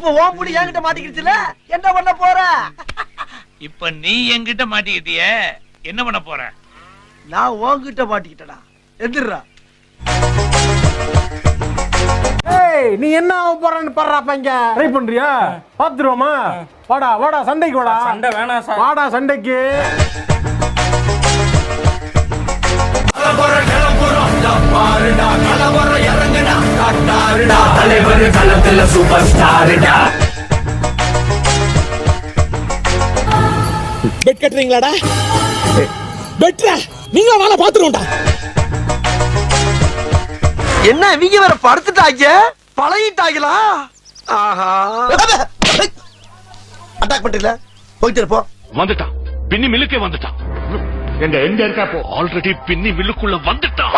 இப்ப ஓம் புடி என்கிட்ட மாட்டிக்கிடுச்சுல, என்ன பண்ண போற? இப்ப நீ என்கிட்ட மாட்டிக்கிட்டிய, என்ன பண்ண போற? நான் உன்கிட்ட மாட்டிக்கிட்டடா. எந்திரா. ஏய், நீ என்ன ஆக போறன்னு பாடுறாப்ப இங்க. ட்ரை பண்றியா? பாத்துருவோமா? வாடா வாடா சண்டைக்கு வாடா. சண்டை வேணாம் சார். வாடா சண்டைக்கு. சூப்பர் ஸ்டார்டா. பெட் கட்டுறீங்களாடா? பெட்ரா, நீங்க வாழ பாத்துருவோம்டா. என்ன இவங்க வேற படுத்துட்டாங்க, பழகிட்டாங்களா? ஆஹா, அட்டாக் பண்றீங்களா? போயிட்டு இருப்போம். வந்துட்டான், பின்னி மில்லுக்கே வந்துட்டான். எங்க இருக்கா? ஆல்ரெடி பின்னி மில்லுக்குள்ள வந்துட்டான்.